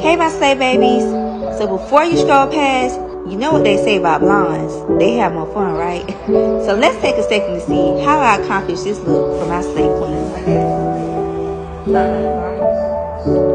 Hey my slay babies. So before you scroll past, you know what they say about blondes. They have more fun, right? So let's take a second to see how I accomplish this look for my slay queen.